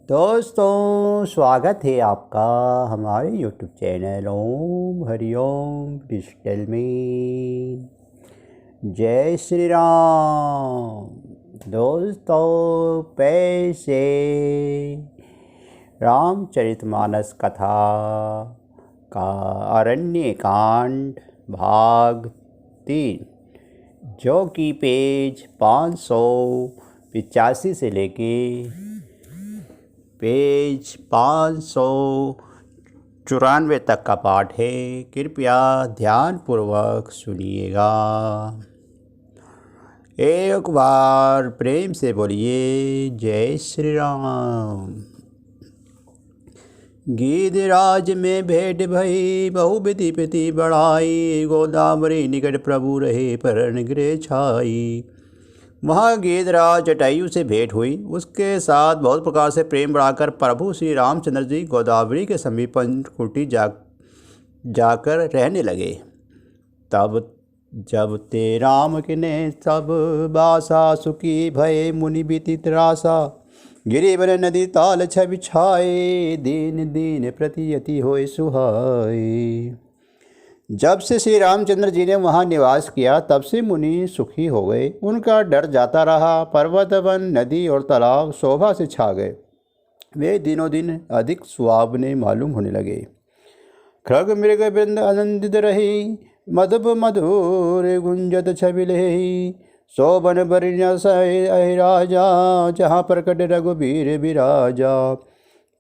दोस्तों, स्वागत है आपका हमारे YouTube चैनल ओम हरिओम डिजिटल में। जय श्री राम। दोस्तों, पैसे रामचरितमानस कथा का अरण्य कांड भाग 3, जो कि पेज 585 से लेके पेज 594 तक का पाठ है। कृपया ध्यानपूर्वक सुनिएगा। एक बार प्रेम से बोलिए जय श्री राम। गिरिराज में भेंट भई बहु विधि प्रति बढ़ाई, गोदावरी निकट प्रभु रहे पर गृह छाई। वहाँ गिरिराज जटायु से भेंट हुई। उसके साथ बहुत प्रकार से प्रेम बढ़ाकर प्रभु श्री रामचंद्र जी गोदावरी के समीप कुटी जाकर रहने लगे। तब जब ते राम किने सब बासा, सुखी भय मुनि बीती त्रासा। गिरिवर नदी ताल छवि छाए, दीन दीन प्रति यति होय सुहाय। जब से श्री रामचंद्र जी ने वहाँ निवास किया, तब से मुनि सुखी हो गए। उनका डर जाता रहा। पर्वत वन नदी और तालाब शोभा से छा गए। वे दिनों दिन अधिक सुहावने मालूम होने लगे। खग मृग वृंद आनंदित रही, मधुप मधुर गुंजत छवि लही। शोभन बरिन्यास अहि राजा, जहाँ प्रकट रघुबीर बिराजा।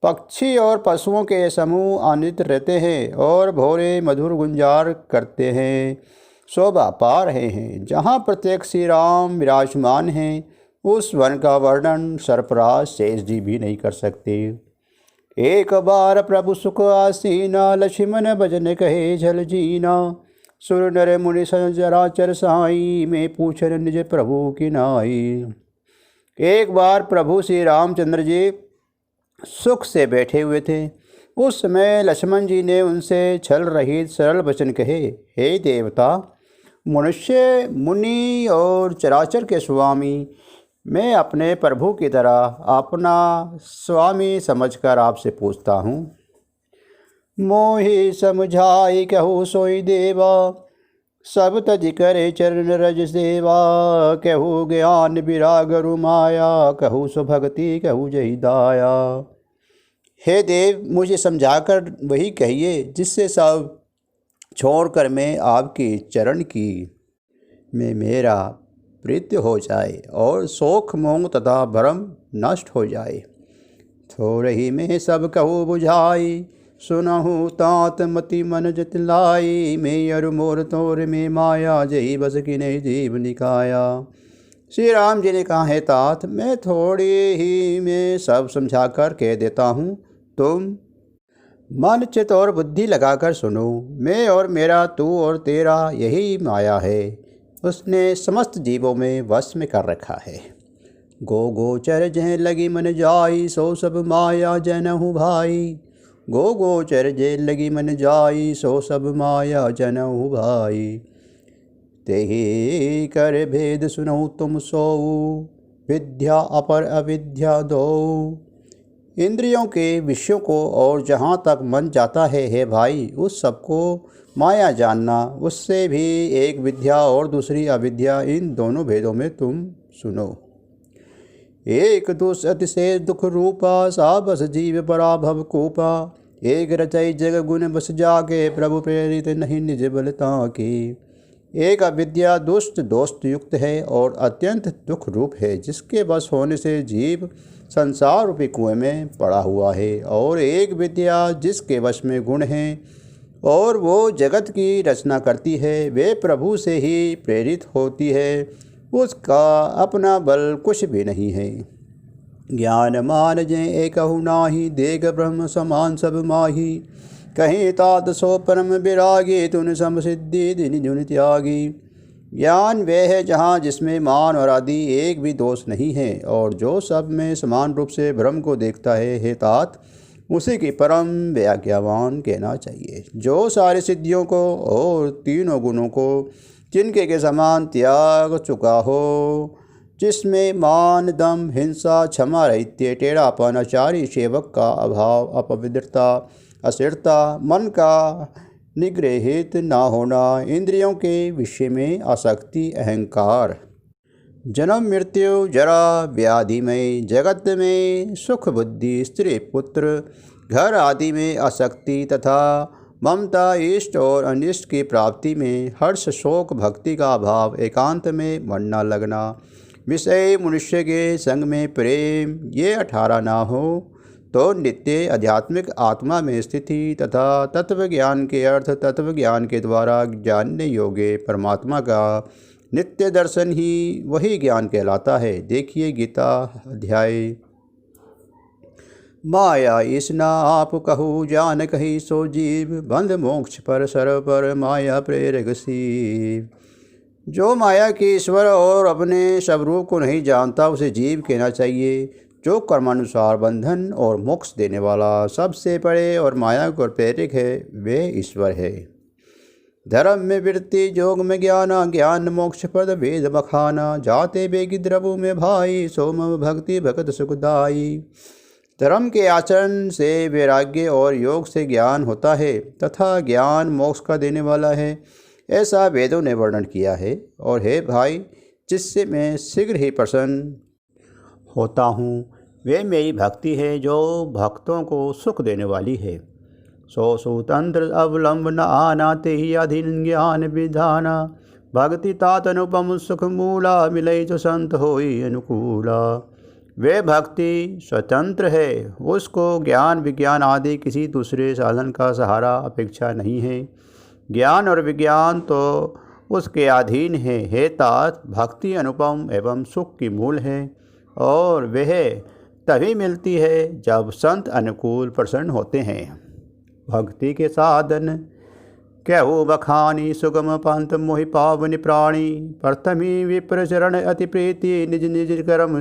पक्षी और पशुओं के समूह आनंदित रहते हैं और भोरे मधुर गुंजार करते हैं, शोभा पा रहे हैं। जहाँ प्रत्येक श्री राम विराजमान हैं, उस वन का वर्णन सरफराज शेष जी भी नहीं कर सकते। एक बार प्रभु सुख आसीना, लक्ष्मण भजन कहे झल जीना। सुर नर मुनि चराचर साई, में पूछन निज प्रभु की नाई। एक बार प्रभु श्री रामचंद्र जी सुख से बैठे हुए थे। उस समय लक्ष्मण जी ने उनसे छल रहित सरल वचन कहे, हे देवता, मनुष्य मुनि और चराचर के स्वामी, मैं अपने प्रभु की तरह अपना स्वामी समझकर आपसे पूछता हूँ। मोहि समझाई कहूँ सोई देवा, सब तज करे चरण रज सेवा। कहूँ ज्ञान विराग रुमाया, कहूँ सुभक्ति कहूँ जही दाया। हे देव, मुझे समझाकर वही कहिए जिससे सब छोड़कर मैं आपके चरण की में मेरा प्रीत्य हो जाए और शोक मोह तथा भ्रम नष्ट हो जाए। थोड़े ही में सब कहूँ बुझाई, सुनहु तात मति मन जत लाई। मैं अरु मोर तोर में माया, जही बस की नहीं जीव निकाया। श्री राम जी ने कहा, है तात, मैं थोड़ी ही में सब समझा कर कह देता हूँ। तुम मन चित और बुद्धि लगाकर सुनो। मैं और मेरा, तू और तेरा, यही माया है। उसने समस्त जीवों में वश में कर रखा है। गो गोचर जह लगी मन जाई, सो सब माया जनहु भाई। गो गोचर जे लगी मन जाई, सो सब माया जनहु भाई। तेहि कर भेद सुनहु तुम सोऊ, विद्या अपर अविद्या दो। इंद्रियों के विषयों को और जहाँ तक मन जाता है, हे भाई, उस सबको माया जानना। उससे भी एक विद्या और दूसरी अविद्या, इन दोनों भेदों में तुम सुनो। एक दुष अतिशय दुख रूपा, सा बस जीव पराभव कूपा। एक रचई जग गुण बस जाके, प्रभु प्रेरित नहीं निज बलता की। एक अविद्या दुष्ट दोस्त युक्त है और अत्यंत दुख रूप है, जिसके बस होने से जीव संसार रूपी कुएं में पड़ा हुआ है। और एक विद्या जिसके वश में गुण हैं और वो जगत की रचना करती है, वे प्रभु से ही प्रेरित होती है। उसका अपना बल कुछ भी नहीं है। ज्ञान मान जे एकहु नाही, देख ब्रह्म समान सब माही। कहीं तात सो परम विरागी, तुन सम सिद्धि दिन जुन त्यागी। ज्ञान वह है जहाँ जिसमें मान और आदि एक भी दोष नहीं है, और जो सब में समान रूप से ब्रह्म को देखता है, हे तात, उसी की परम व्याज्ञावान कहना चाहिए। जो सारी सिद्धियों को और तीनों गुणों को जिनके के समान त्याग चुका हो, जिसमें मान, दम, हिंसा, क्षमा रहित्य, टेढ़ापन, आचारी सेवक का अभाव, अपवित्रता, अस्थिरता, मन का निग्रहित ना होना, इंद्रियों के विषय में आसक्ति, अहंकार, जन्म मृत्यु जरा व्याधि में, जगत में सुख बुद्धि, स्त्री पुत्र घर आदि में आसक्ति तथा ममता, इष्ट और अनिष्ट की प्राप्ति में हर्ष, शोक, भक्ति का अभाव, एकांत में मन न लगना, विषय मनुष्य के संग में प्रेम, ये 18 ना हो तो नित्य आध्यात्मिक आत्मा में स्थिति तथा तत्व ज्ञान के अर्थ, तत्व ज्ञान के द्वारा जानने योग्य परमात्मा का नित्य दर्शन ही वही ज्ञान कहलाता है। देखिए गीता अध्याय। माया इसना आप कहू जान कही सो जीव, बंध मोक्ष पर सर्व पर माया प्रेरक सीव। जो माया के ईश्वर और अपने स्वरूप को नहीं जानता उसे जीव कहना चाहिए। जो कर्मानुसार बंधन और मोक्ष देने वाला, सबसे बड़े और माया को प्रेरक है, वे ईश्वर है। धर्म में वृत्ति, योग में ज्ञाना, ज्ञान मोक्ष पद वेद बखाना, जाते बेगी द्रवु में भाई, सोम भक्ति भगत सुखदाई। धर्म के आचरण से वैराग्य और योग से ज्ञान होता है तथा ज्ञान मोक्ष का देने वाला है, ऐसा वेदों ने वर्णन किया है। और हे भाई, जिससे मैं शीघ्र ही प्रसन्न होता हूँ, वे मेरी भक्ति है जो भक्तों को सुख देने वाली है। सो सुतंत्र अवलंबन आनाते ही अधीन ज्ञान विधाना, भक्ति तात अनुपम सुख मूला, मिले जो संत होई अनुकूला। वे भक्ति स्वतंत्र है, उसको ज्ञान विज्ञान आदि किसी दूसरे साधन का सहारा अपेक्षा नहीं है। ज्ञान और विज्ञान तो उसके अधीन है। हे तात, भक्ति अनुपम एवं सुख की मूल है और वह तभी मिलती है जब संत अनुकूल प्रसन्न होते हैं। भक्ति के साधन कहु बखानी, सुगम पंथ मोहि पावनि प्राणी, प्रथमी विप्र चरण अति प्रीति, निज निज कर्म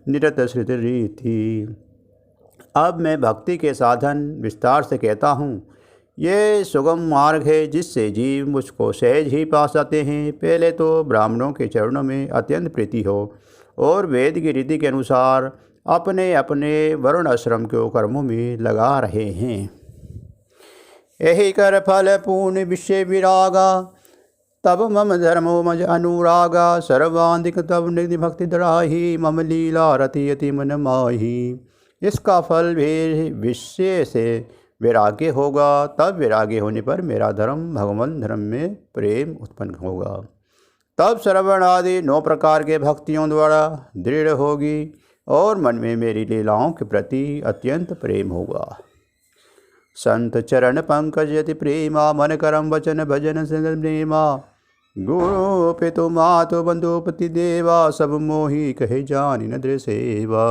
निरत श्रुत रीति। अब मैं भक्ति के साधन विस्तार से कहता हूँ। ये सुगम मार्ग है जिससे जीव मुझको सहज ही पा सकते हैं। पहले तो ब्राह्मणों के चरणों में अत्यंत प्रीति हो और वेद की रीति के अनुसार अपने अपने वर्ण आश्रम के कर्मों में लगा रहे हैं। यही कर फल पूर्ण विषय विरागा, तब मम धर्मो मज अनुरागा, सर्वाधिक तब निधि भक्ति दराही, मम लीला रति यति मन माही। इसका फल भी विषय से वैराग्य होगा, तब वैराग्य होने पर मेरा धर्म भगवान धर्म में प्रेम उत्पन्न होगा। तब श्रवण आदि 9 प्रकार के भक्तियों द्वारा दृढ़ होगी और मन में मेरी लीलाओं के प्रति अत्यंत प्रेम होगा। संत चरण पंकज यति प्रेमा, मन करम वचन भजन प्रेमा, गुरु पितु मातु बंधु पति देवा, सब मोहि कहे जानि नद्र सेवा।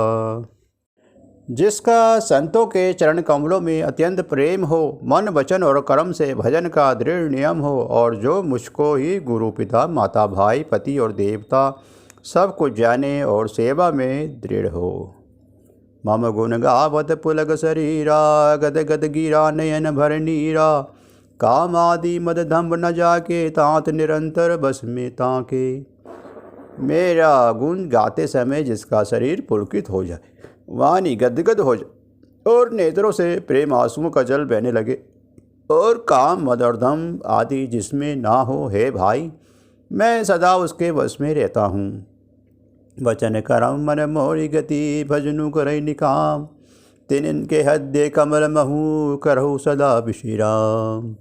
जिसका संतों के चरण कमलों में अत्यंत प्रेम हो, मन वचन और कर्म से भजन का दृढ़ नियम हो, और जो मुझको ही गुरु पिता माता भाई पति और देवता सब कुछ जाने और सेवा में दृढ़ हो। मम गुण गावत पुलक शरीरा, गद गद गिरा नयन भर नीरा, काम आदि मद धम्ब न जाके, तात निरंतर बस में ताके। मेरा गुण गाते समय जिसका शरीर पुलकित हो जाए, वाणी गदगद हो जाए और नेत्रों से प्रेम आंसुओं का जल बहने लगे, और काम मद और दम आदि जिसमें ना हो, हे भाई, मैं सदा उसके वश में रहता हूँ। वचन करम मन मोरी गति, भजनु करई निकाम, तिन के हृदय कमल महू, करहु सदा विश्राम।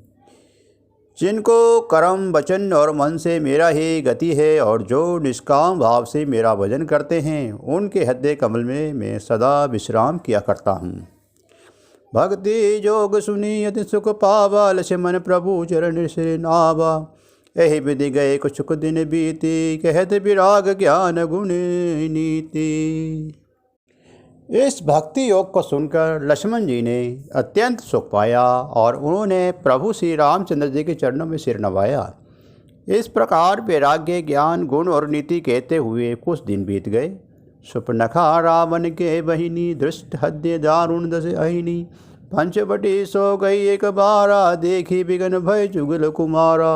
जिनको कर्म वचन और मन से मेरा ही गति है और जो निष्काम भाव से मेरा भजन करते हैं, उनके हृदय कमल में मैं सदा विश्राम किया करता हूँ। भक्ति जोग सुनी अति सुख पावा, लक्ष्मण प्रभु चरण से नावा। यही विधि गए कुछ दिन बीती, कहत विराग ज्ञान गुण नीति। इस भक्ति योग को सुनकर लक्ष्मण जी ने अत्यंत सुख पाया और उन्होंने प्रभु श्री रामचंद्र जी के चरणों में सिर नवाया। इस प्रकार वैराग्य ज्ञान गुण और नीति कहते हुए कुछ दिन बीत गए। सुपनखा रावण के बहिनी, दृष्ट हद्य दारुण दस अहिनी, पंचवटी सो गई एक बारा, देखी बिगन भय जुगल कुमारा।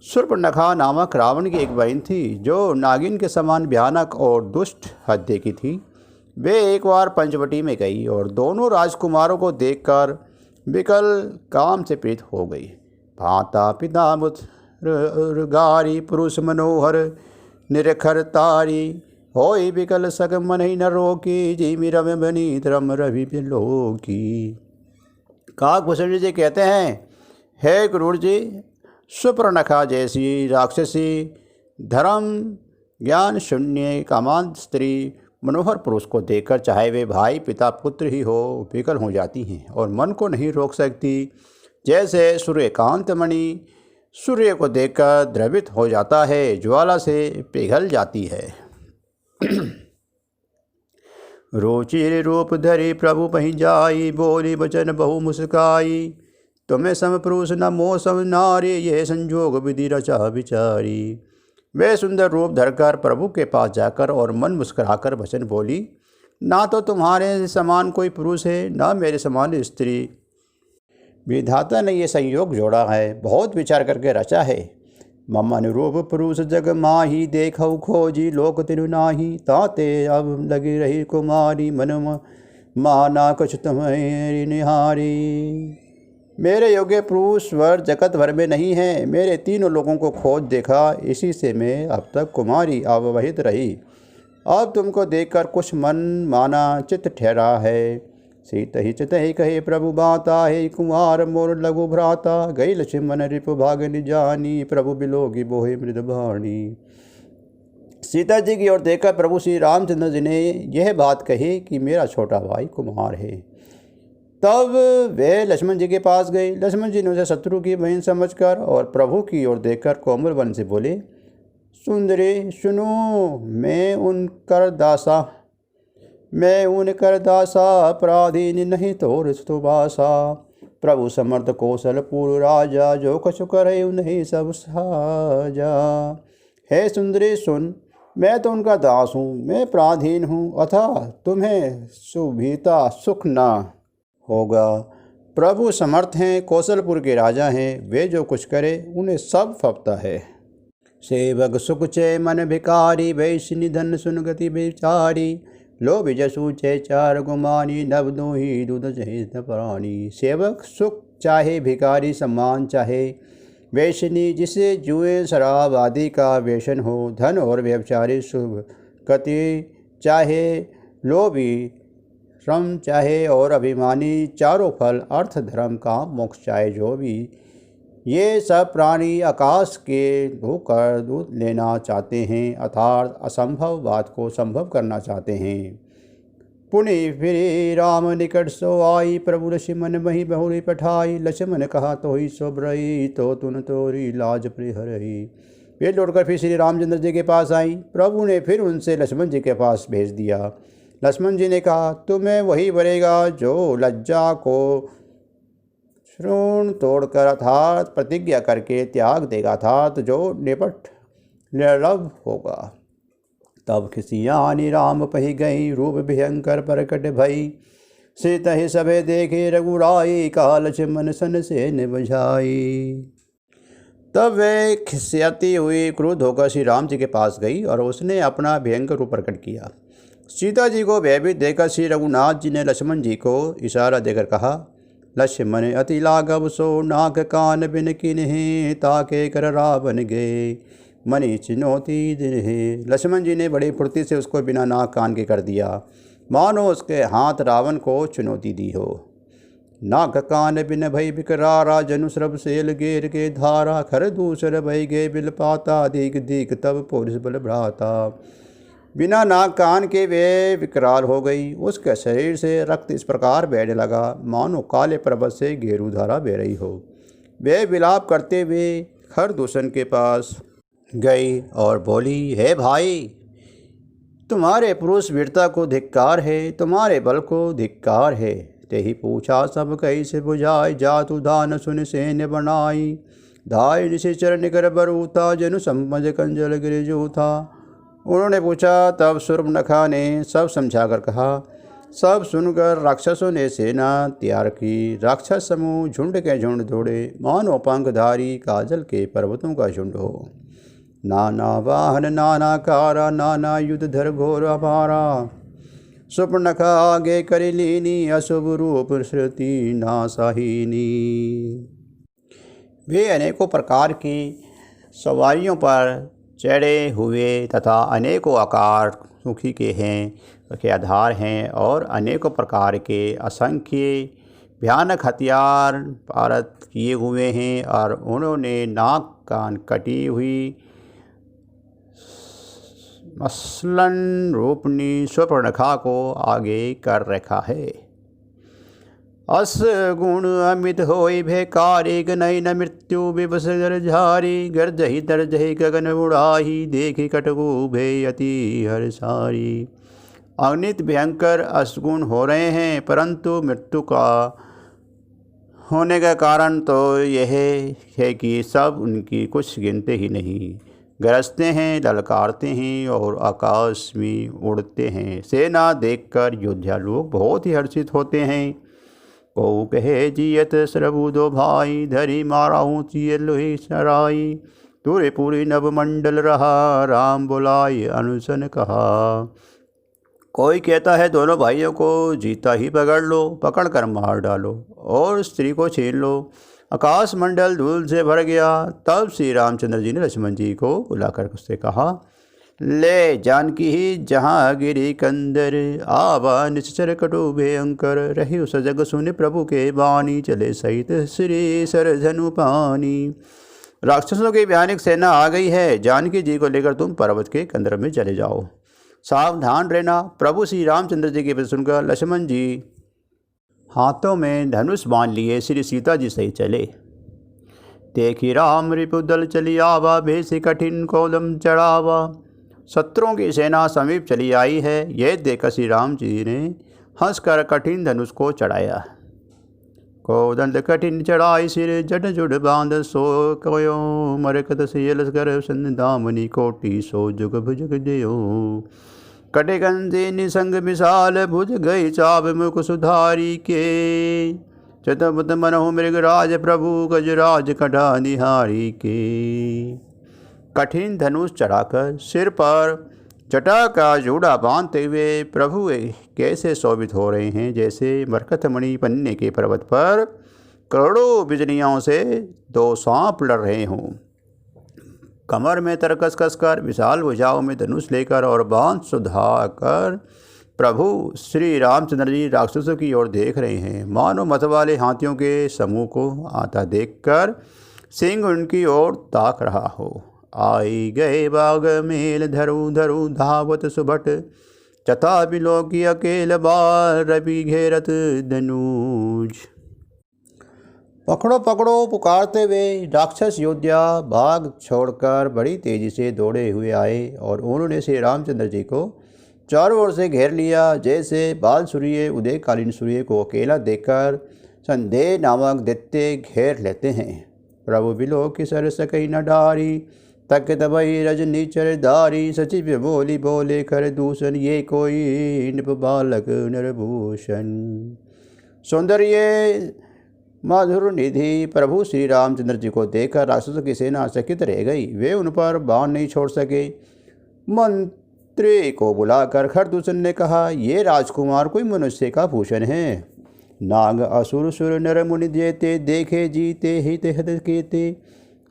शूर्पणखा नामक रावण की एक बहन थी जो नागिन के समान भयानक और दुष्ट हृदय की थी। वे एक बार पंचवटी में गई और दोनों राजकुमारों को देखकर विकल काम से पीड़ित हो गई। भाता पिता गारी पुरुष मनोहर निरखर तारी होई विकल सग मन ही न रोकी जीमी रम बनी रम रवि लोकी। काकभूषण जी कहते हैं, हे क्रूर जी, शूर्पणखा जैसी राक्षसी धर्म ज्ञान शून्य कामांध स्त्री मनोहर पुरुष को देखकर चाहे वे भाई पिता पुत्र ही हो विकल हो जाती हैं और मन को नहीं रोक सकती। जैसे सूर्यकांत मणि सूर्य को देखकर द्रवित हो जाता है, ज्वाला से पिघल जाती है। रोचिर रूप धरी प्रभु पही जाई, बोली वचन बहु मुस्काई। तुम्हें सम पुरुष न मोह सम नारी, ये संजोग विधि रचा विचारी। वे सुंदर रूप धरकर प्रभु के पास जाकर और मन मुस्कुराकर वचन बोली, ना तो तुम्हारे समान कोई पुरुष है, ना मेरे समान स्त्री। विधाता ने ये संयोग जोड़ा है, बहुत विचार करके रचा है। मम अनुरूप पुरुष जग माही, देखौ खोजी लोक तिनु नाही। ताते अब लगी रही कुमारी, मन माना कुछ तुम्हारी निहारी। मेरे योग्य पुरुष वर जगत भर में नहीं है, मेरे तीनों लोगों को खोज देखा, इसी से मैं अब तक कुमारी अवहित रही। अब तुमको देखकर कुछ मन माना चित्त ठहरा है। सीत ही चित ही कहे प्रभु बाता है, कुमार मोर लघु भ्राता। गई लक्ष्मण रिपु भागनि जानी, प्रभु बिलोगी बोहे मृद भाणी। सीता जी की ओर देखकर प्रभु श्री रामचंद्र जी ने यह बात कही कि मेरा छोटा भाई कुमार है। तब वे लक्ष्मण जी के पास गए। लक्ष्मण जी ने उसे शत्रु की बहन समझकर और प्रभु की ओर देखकर कोमल वन से बोले, सुंदरी सुनो, मैं उनकर दासा अपराधी नहीं तो रिश्तो बासा। प्रभु समर्थ कौशलपुर राजा, जो कछु करे उन्हीं सब साजा। हे सुंदरी सुन, मैं तो उनका दास हूँ, मैं पराधीन हूँ, अतः तुम्हें सुभीता सुख न होगा। प्रभु समर्थ हैं, कौशलपुर के राजा हैं, वे जो कुछ करे उन्हें सब फपता है। सेवक सुख चे मन भिकारी, वैश्य निधन सुन गति विचारी। लोभ जसु चे चार गुमानी, नव दो ही दूध चहे प्राणी। सेवक सुख चाहे, भिकारी सम्मान चाहे, वैश्यनी जिसे जुए शराब आदि का व्यसन हो, धन और व्यभिचारी शुभ गति चाहे, लोभी श्रम चाहे और अभिमानी चारों फल अर्थ धर्म काम मोक्ष चाहे जो भी, ये सब प्राणी आकाश के होकर दूध लेना चाहते हैं, अर्थात असंभव बात को संभव करना चाहते हैं। पुनि फिर राम निकट सो आई, प्रभु लक्ष्मण मही बहुरी पठाई। लक्ष्मण कहा तो ही सोबरई, तो तुन तोरी लाज प्रिहरई। वे लौटकर फिर श्री रामचंद्र जी के पास आई। प्रभु ने फिर उनसे लक्ष्मण जी के पास भेज दिया। लक्ष्मण जी ने कहा, तुम्हें वही वरेगा जो लज्जा को श्रोण तोड़कर अर्थात प्रतिज्ञा करके त्याग देगा, अर्थात जो निपट निर्लभ होगा। तब खिसियानी राम पही गई, रूप भयंकर प्रकट भई। सीता ही सबे देखे रघुराई, कहा लक्ष्मण सन से निबझाई। तब वे खिसियाती हुई क्रोध होकर श्री राम जी के पास गई और उसने अपना भयंकर रूप प्रकट किया। सीता जी को भयभीत देखकर श्री रघुनाथ जी ने लक्ष्मण जी को इशारा देकर कहा, लक्ष्मण अति लाघव सो, नाक कान बिन किन्हीं, ताके कर रावण गए मनी चुनौती दिन्हे। लक्ष्मण जी ने बड़ी फुर्ती से उसको बिना नाक कान के कर दिया, मानो उसके हाथ रावण को चुनौती दी हो। नाक कान बिन भई बिकरारा, जनु श्रभ सेल गेर के धारा। खर दूसर भई गे बिल पाता, दीक दीक तब पुरुष बल भ्राता। बिना नाक कान के वे विकराल हो गई। उसके शरीर से रक्त इस प्रकार बहने लगा मानो काले पर्वत से गेरू धारा बह रही हो। वे विलाप करते हुए खरदूषण के पास गई और बोली, हे भाई, तुम्हारे पुरुष वीरता को धिक्कार है, तुम्हारे बल को धिक्कार है। ते ही पूछा सब कैसे बुझाई, जातु दान सुन सैन्य बनाई। धाय निशिचर निकर बरूथा, जनु समझ कंजल गिर जूथा। उन्होंने पूछा, तब शूर्पणखा ने सब समझाकर कहा, सब सुनकर राक्षसों ने सेना तैयार की। राक्षस समूह झुंड के झुंड दौड़े, मानो पंखधारी काजल के पर्वतों का झुंड हो। नाना वाहन नाना कारा, नाना युद्ध धर घोर अपारा। सुपर्णखा आगे कर लीनी, अशुभ रूप श्रुति नासाहिनी। वे अनेकों प्रकार की सवारियों पर चढ़े हुए तथा अनेकों आकार सुखी के आधार हैं और अनेकों प्रकार के असंख्य भयानक हथियार पारत किए हुए हैं, और उन्होंने नाक कान कटी हुई मसलन रूपनी सुपर्णखा को आगे कर रखा है। अस गुण अमित होई भेकारी, गनई न मृत्यु विवश झारी। गर्जहि दर्जहि गगन उड़ाही, देखि कटकु भे अति हर्षारी। अगणित भयंकर असगुण हो रहे हैं, परंतु मृत्यु का होने का कारण तो यह है कि सब उनकी कुछ गिनते ही नहीं। गरजते हैं, ललकारते हैं और आकाश में उड़ते हैं। सेना देखकर योद्धा लोग बहुत ही हर्षित होते हैं। को कहे जियत सरबु दो भाई, धरी माराऊँ चिय लोही सराई। तुरे पूरी नभ मंडल रहा, राम बुलाई अनुसन कहा। कोई कहता है दोनों भाइयों को जीता ही पकड़ लो, पकड़ कर मार डालो और स्त्री को छीन लो। आकाश मंडल धूल से भर गया। तब श्री रामचंद्र जी ने लक्ष्मण जी को बुलाकर उससे कहा, ले जानकी ही जहाँ गिरी कंदर, आवा निश्चर कटु भयंकर। रही उस जग सुनि प्रभु के बानी, चले सहित श्री सरधनु पानी। राक्षसों की भयानक सेना आ गई है, जानकी जी को लेकर तुम पर्वत के कंदर में चले जाओ। सावधान रहना। प्रभु श्री रामचंद्र जी की बात सुनकर लक्ष्मण जी हाथों में धनुष बांध लिए श्री सीता जी सही चले। देखी राम रिपुदल चली आवा, भेषि कठिन कोलम चढ़ावा। शत्रुओं की सेना समीप चली आई है। यह देखकर श्री राम जी ने हंसकर कठिन धनुष को चढ़ाया। कोदंड कठिन चढ़ाई सिर, जट जुड़ बांध सो कयो। मरकत सियल कर संदामनी, कोटि सो जुग भुजग जयो। कटे गंजे निसंग मिसाल, भुज गई चाप मुख सुधारी के। चतुर्मुद मनहु मृगराज, प्रभु गजराज कटा निहारी के। कठिन धनुष चढ़ाकर सिर पर जटा का जूड़ा बांधते हुए प्रभु कैसे शोभित हो रहे हैं, जैसे मरकतमणि पन्ने के पर्वत पर करोड़ों बिजलियों से दो सांप लड़ रहे हों। कमर में तरकस कसकर, विशाल भुजाओं में धनुष लेकर और बांध सुधाकर प्रभु श्री रामचंद्र जी राक्षसों की ओर देख रहे हैं। मानो मत वाले हाथियों के समूह को आता देखकर सिंह उनकी ओर ताक रहा हो। आई गए बाग मेल, धरु धरु धावत सुभट। चता बिलो की अकेल बार, रवि घेरत धनुज। पकड़ो पकड़ो पुकारते हुए राक्षस योद्धा बाग छोड़कर बड़ी तेजी से दौड़े हुए आए और उन्होंने श्री रामचंद्र जी को चारों ओर से घेर लिया। जैसे बाल सूर्य उदयकालीन सूर्य को अकेला देखकर संदेह नामक दैत्य घेर लेते हैं। प्रभु बिलो की सर सकई न डारी, तक तबई रजनी चरदारी। सचिव बोली बोले कर दूषण, ये कोई नृप बालक नरभूषण। सौंदर्य माधुर निधि प्रभु श्री रामचंद्र जी को देखकर राक्षसों की सेना चकित रह गई। वे उन पर बाण नहीं छोड़ सके। मंत्री को बुलाकर खरदूषण ने कहा, ये राजकुमार कोई मनुष्य का भूषण है। नाग असुर सुर नर मुनि जेते, देखे जीते हित हित केते।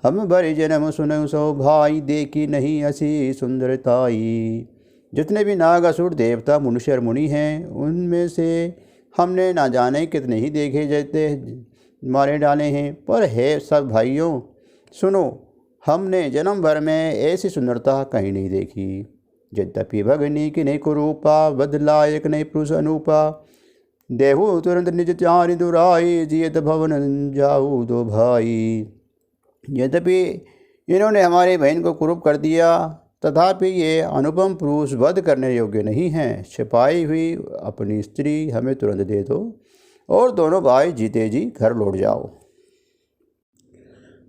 हम बड़े जन्म सुन सो भाई, देखी नहीं असी सुंदरताई। जितने भी नाग असुर देवता मनुष्य और मुनि हैं, उनमें से हमने ना जाने कितने ही देखे जाते मारे डाले हैं, पर है सब भाइयों सुनो, हमने जन्म भर में ऐसी सुंदरता कहीं नहीं देखी। यद्यपि भगनी की नहीं कुरूपा, बदलायक नहीं पुरुष अनूपा। देहु तुरंत निज चारि दुराई, जियत भवन जाऊ दो भाई। यद्यपि इन्होंने हमारी बहन को कुरूप कर दिया, तथापि ये अनुपम पुरुष वध करने योग्य नहीं हैं। छिपाई हुई अपनी स्त्री हमें तुरंत दे दो और दोनों भाई जीते जी घर लौट जाओ।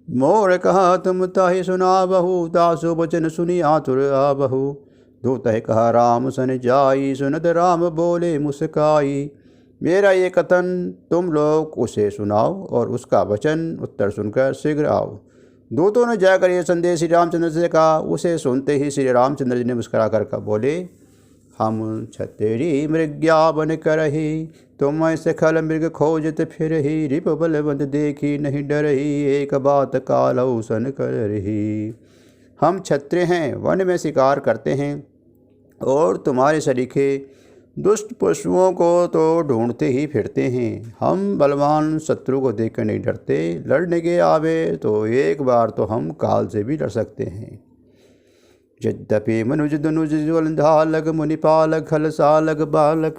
मोर कहा तुम ताहि सुना बहु, तासु वचन सुनी आतुर आबहु। दूत कहा राम सन जाई, सुनत राम बोले मुस्काई। मेरा ये कथन तुम लोग उसे सुनाओ और उसका वचन उत्तर सुनकर शीघ्र आओ। दूतों ने जाकर ये संदेश श्री रामचंद्र से कहा। उसे सुनते ही श्री रामचंद्र जी ने मुस्करा कर बोले, हम छतेरी मृग्या बन करही, तुम ऐसे खल मृग खोजत फिरही, रिप बलवंत देखी नहीं डरही, एक बात कालौ सन करही। हम क्षत्रिय हैं, वन में शिकार करते हैं और तुम्हारे सरीखे दुष्ट पशुओं को तो ढूंढते ही फिरते हैं। हम बलवान शत्रु को देखकर नहीं डरते, लड़ने के आवे तो एक बार तो हम काल से भी लड़ सकते हैं। यद्यपि मनुज धनुज ज्वलंधालक, मुनिपालक खल सालक बालक,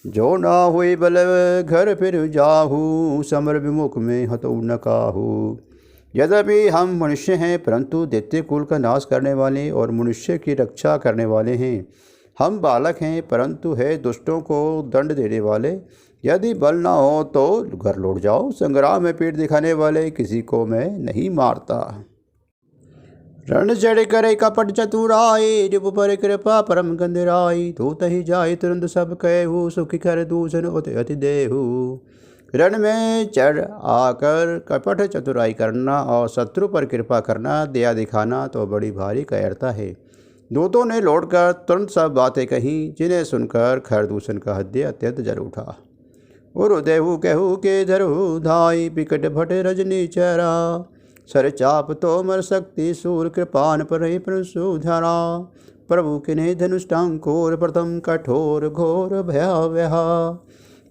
जो ना हुई बल घर फिर जाहू, समर विमुख में हतौ न काहू। यद्यपि हम मनुष्य हैं, परंतु दैत्य कुल का नाश करने वाले और मनुष्य की रक्षा करने वाले हैं। हम बालक हैं, परंतु है दुष्टों को दंड देने वाले। यदि बल ना हो तो घर लौट जाओ, संग्राम में पीठ दिखाने वाले किसी को मैं नहीं मारता। रण चढ़ करे कपट चतुराई, रिप पर कृपा परम गंधराई, धूत ही जाय तुरंत सब कहू, सुखी कर दूषण अति देहु। रण में चढ़ आकर कपट चतुराई करना और शत्रु पर कृपा करना, दया दिखाना तो बड़ी भारी कायरता है। दूतों ने लौटकर तुरंत सब बातें कहीं, जिन्हें सुनकर खरदूषण का हृदय अत्यंत जल उठा। उरुदेहु कहू के धरहु धाई, पिकट भट रजनी चरा, सर चाप तोमर शक्ति सूर, कृपान पर प्रसुधरा। प्रभु किन्हे धनुष्टांकुर, प्रथम कठोर घोर भयावह,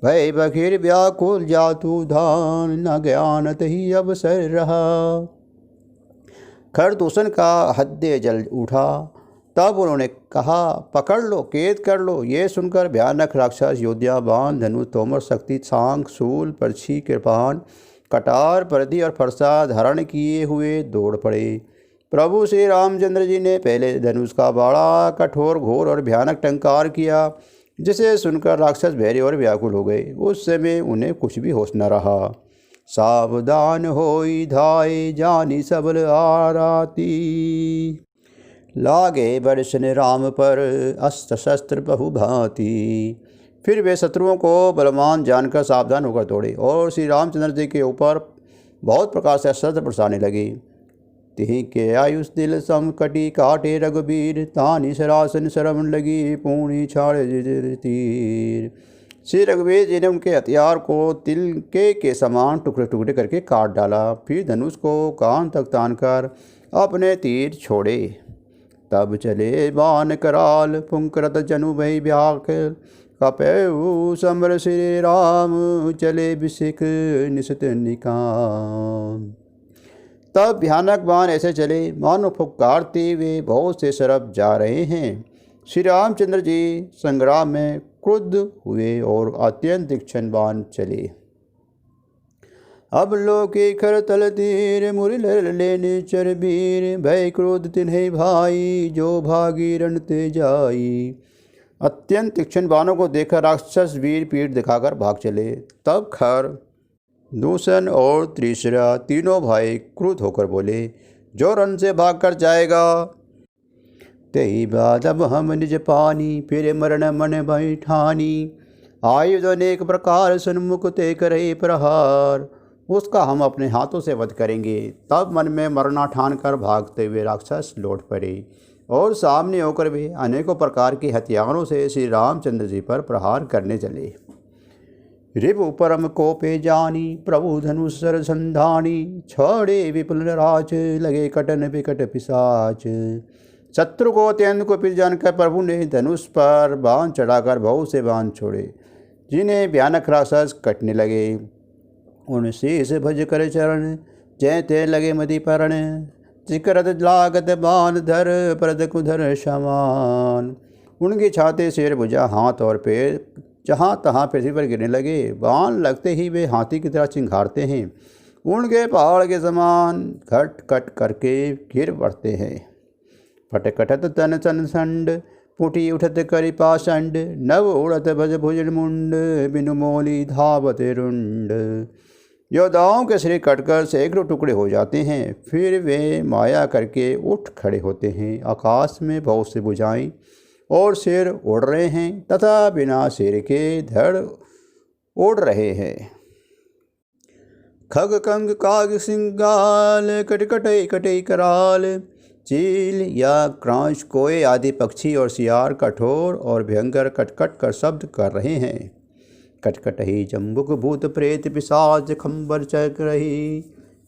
भय बखिर व्याकुल जातु धान, न ज्ञानत ही अवसर रहा। खरदूषण का हृदय जल उठा। तब उन्होंने कहा, पकड़ लो, कैद कर लो। ये सुनकर भयानक राक्षस योद्धा बाण, धनुष, तोमर, शक्ति, सांख, शूल, पर्ची, कृपान, कटार, परदी और फरसा धारण किए हुए दौड़ पड़े। प्रभु श्री रामचंद्र जी ने पहले धनुष का बड़ा कठोर घोर और भयानक टंकार किया, जिसे सुनकर राक्षस भैरे और व्याकुल हो गए। उस समय उन्हें कुछ भी होश न रहा। सावधान होई धाय, जानी सबल आराती, लागे बरसन राम पर अस्त्र शस्त्र बहु भांति। फिर वे शत्रुओं को बलवान जानकर सावधान होकर दौड़े और श्री रामचंद्र जी के ऊपर बहुत प्रकार से शस्त्र बरसाने लगे। तिहि के आयुष दिल सम कटी, काटे रघुबीर, तानी सरासन शरम लगी, पूर्णी छाड़े तीर। श्री रघुवीर जी ने उनके हथियार को तिलके के समान टुकड़े टुकड़े करके काट डाला। फिर धनुष को कान तक तानकर अपने तीर छोड़े। तब चले बाण कराल, पुंकरत जनु भई व्याकुल, कपयु समर श्री राम, चले बिसिक निशित निकाम। तब भयानक बाण ऐसे चले मानो फुफकारते वे बहुत से शरब जा रहे हैं। श्री रामचंद्र जी संग्राम में क्रुद्ध हुए और अत्यंत तीक्ष्ण बाण चले। अब लोके खर तल तीर, मुरली लेने चरबीर, भय क्रोध तिन्हे भाई, जो भागी रण ते जाई। अत्यंत तीक्ष्ण बाणों को देखकर राक्षस वीर पीठ दिखाकर भाग चले। तब खर, दूषण और त्रिशरा तीनों भाई क्रुद्ध होकर बोले, जो रण से भागकर जाएगा तेई बाद अब हम निज पानी, फिर मरण मन भई ठानी। आयुध अनेक प्रकार सन्मुख ते करे प्रहार, उसका हम अपने हाथों से वध करेंगे। तब मन में मरना ठान कर भागते हुए राक्षस लौट पड़े और सामने होकर वे अनेकों प्रकार के हथियारों से श्री रामचंद्र जी पर प्रहार करने चले। रिपु परम कोपे जानी, प्रभु धनुष सर संधानी, छड़े विपुल राज, लगे कटन विकट पिशाच। शत्रु को अत्यंत कुपित जानकर प्रभु ने धनुष पर बाण चढ़ाकर बहुत से बाण छोड़े, जिन्हें भयानक राक्षस कटने लगे। उन शीस भज कर चरण, जय ते लगे मदि परण, चिकरत लागत बाण धर, परद कुधर समान। उनकी छाती, सिर, भुजा, हाथ और पैर जहाँ तहाँ पृथ्वी पर गिरने लगे। बाण लगते ही वे हाथी की तरह चिंघारते हैं, उनके पहाड़ के समान खट खट करके गिर पड़ते हैं। फटकटत तन सन संड, पुटी उठत करि पाषंड, नव उड़त भज भुजन मुंड, बिनु मोली धावत रुंड। योद्धाओं के शरीर कटकर सैकड़ों टुकड़े हो जाते हैं, फिर वे माया करके उठ खड़े होते हैं। आकाश में बहुत से भुजाएं और सिर उड़ रहे हैं तथा बिना सिर के धड़ उड़ रहे हैं। खग कंग काग सिंगाल कटकटई कटई कराल, चील या क्रांच कोए आदि पक्षी और सियार कठोर और भयंकर कटकट कर शब्द कर रहे हैं। कटकटही जम्बुक भूत प्रेत पिशाच खंबर चक रही,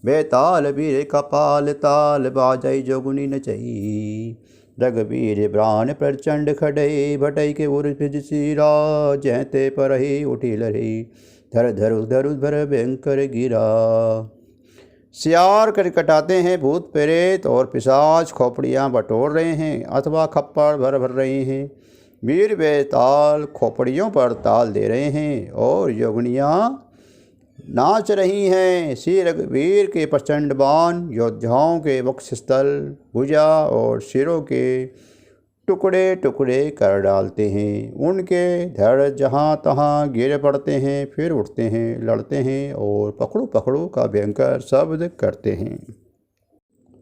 बेताल वीर कपाल ताल बाजई जोगुनी नचई। रघुवीर ब्रान प्रचंड खड़ई, भटई के उर सिरा जहते परही उठी लरही, धर धर उधर उधर भयंकर गिरा। सियार कटकटाते हैं, भूत प्रेत और पिशाच खोपड़ियाँ बटोर रहे हैं अथवा खप्पड़ भर भर रहे हैं। वीर बेताल खोपड़ियों पर ताल दे रहे हैं और योगनियाँ नाच रही हैं। श्री रघुवीर के प्रचंड बाण योद्धाओं के वक्षस्थल, भुजा और सिरों के टुकड़े टुकड़े कर डालते हैं। उनके धड़ जहाँ तहाँ गिर पड़ते हैं, फिर उठते हैं, लड़ते हैं और पकड़ो पकड़ो का भयंकर शब्द करते हैं।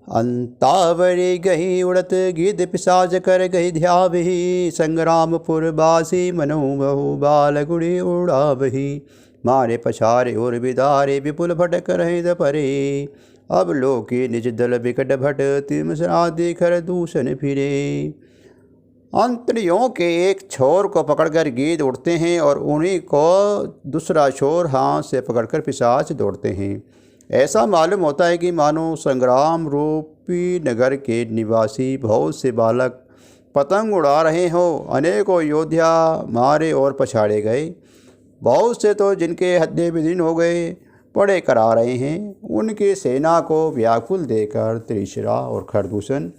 अंतावरी गही उड़त गिद्ध पिशाच कर गही ध्यावही, संग्रामपुर बासी मनो बहु बाल गुड़ी उड़ावही। मारे पछारे और बिदारे विपुल भटक रहे परे, अब लोके निज दल विकट भट तिमसरा देखर दूषण फिरे। अंतड़ियों के एक छोर को पकड़कर गिद्ध उड़ते हैं और उन्हीं को दूसरा छोर हाथ से पकड़कर पिशाच दौड़ते हैं। ऐसा मालूम होता है कि मानो संग्राम रूपी नगर के निवासी बहुत से बालक पतंग उड़ा रहे हों। अनेकों योद्धा मारे और पछाड़े गए, बहुत से तो जिनके हड्डी विदीर्ण हो गए पड़े करा रहे हैं। उनकी सेना को व्याकुल देकर त्रिशिरा और खरदूषण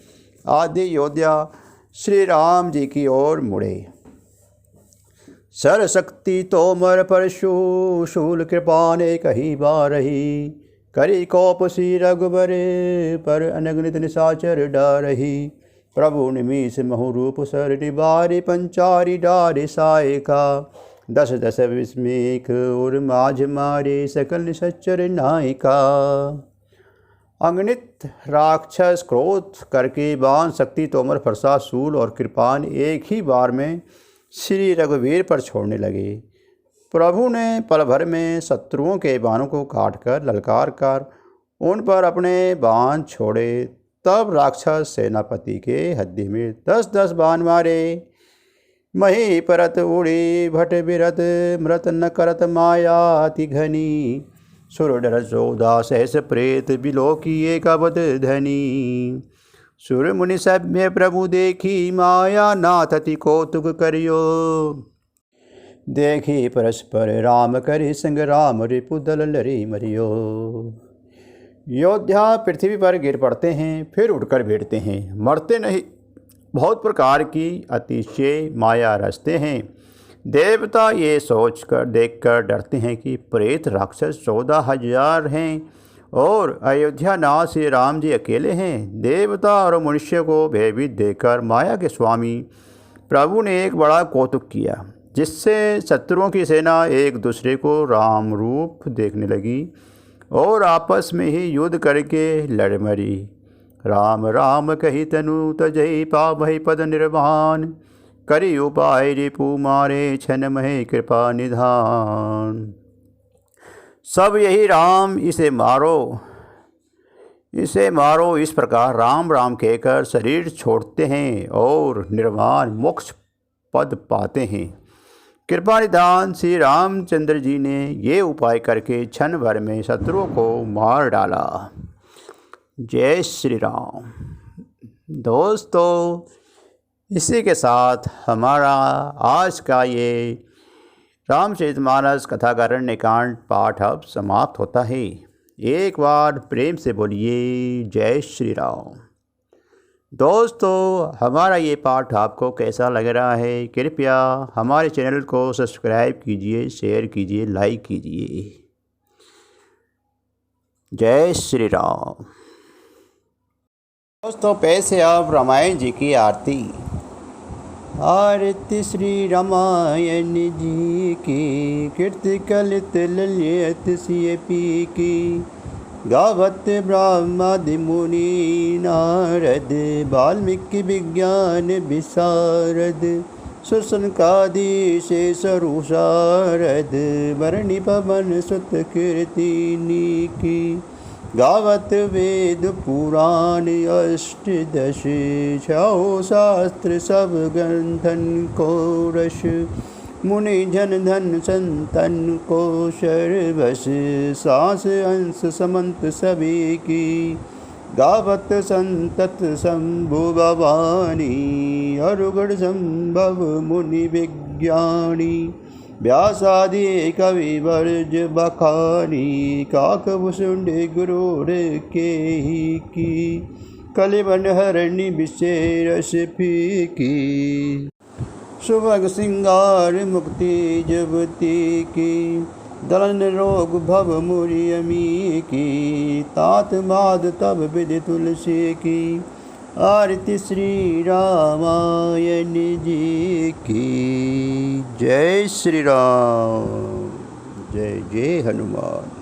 आदि योद्धा श्री राम जी की ओर मुड़े। सरशक्ति तोमर परशु शूल कृपा ने कही बारही, करी कोप सी रघुबर पर अनगनित निशाचर डारही। प्रभु निमीष महूरूप सर डिबारी, पंचारी डारे सायका, दस दस विस्मेक और माझ मारे सकल निशचर नायिका। अगणित राक्षस क्रोध करके बाण शक्ति तोमर फरसा शूल और कृपान एक ही बार में श्री रघुवीर पर छोड़ने लगे। प्रभु ने पल भर में शत्रुओं के बाणों को काटकर ललकार कर उन पर अपने बाण छोड़े। तब राक्षस सेनापति के हड्डी में 10-10 बाण मारे। मही परत उड़ी भट बिरत मृत न करत माया अति घनी, सुर डर 14 सहस प्रेत बिलो की एक अवध धनी। सुर मुनि सभ्य प्रभु देखी, माया नाथ अति कौतुक करियो। देखी परस्पर राम करि संग्राम, रिपु दल लरी मरियो। योद्धा पृथ्वी पर गिर पड़ते हैं, फिर उठकर बैठते हैं, मरते नहीं। बहुत प्रकार की अतिशय माया रचते हैं। देवता ये सोचकर देखकर डरते हैं कि प्रेत राक्षस 14,000 हैं और अयोध्या नाथ श्री राम जी अकेले हैं। देवता और मनुष्य को भयभीत देखकर माया के स्वामी प्रभु ने एक बड़ा कौतुक किया, जिससे शत्रुओं की सेना एक दूसरे को राम रूप देखने लगी और आपस में ही युद्ध करके लड़ मरी। राम राम कही तनु तजहि पावहि पद निर्वाण, करी उपाय रिपु मारे छन महे कृपा निधान। सब यही राम इसे मारो, इसे मारो, इस प्रकार राम राम कहकर शरीर छोड़ते हैं और निर्वाण मोक्ष पद पाते हैं। कृपा निधान श्री रामचंद्र जी ने ये उपाय करके क्षण भर में शत्रुओं को मार डाला। जय श्री राम। दोस्तों, इसी के साथ हमारा आज का ये रामचरितमानस कथा का अरण्यकांड पाठ अब समाप्त होता है। एक बार प्रेम से बोलिए जय श्री राम। दोस्तों, हमारा ये पाठ आपको कैसा लग रहा है? कृपया हमारे चैनल को सब्सक्राइब कीजिए, शेयर कीजिए, लाइक कीजिए। जय श्री राम। दोस्तों, पैसे अब रामायण जी की आरती। आरती श्री रामायण जी की, कीर्ति कलित ललित सिय पी की। गावत ब्रह्मादि मुनि नारद, वाल्मीकि विज्ञान विशारद। सुसनकादि शेष शारद, वरणी पवन सुत कीर्तिनी की। गावत वेद पुराण अष्टदश, छौ शास्त्र सब ग्रंथन को रस। मुनि जन धन संतन को सर्वस, सांस अंश समंत सभी की। गावत संतत शंभु भवानी, अरुगढ़ संभव मुनि विज्ञानी। व्यासादि कवि वर्ज बखानी, काकभूषुंड गुरुर के ही की। कलिबन हरणी विशेष फीकी, सुभग सिंगार मुक्ति जुबती की। दलन रोग भव मुरि अमी की, तात माद तब विधि तुलसी की। आरती श्री रामायण जी की। जय श्री राम, जय जय हनुमान।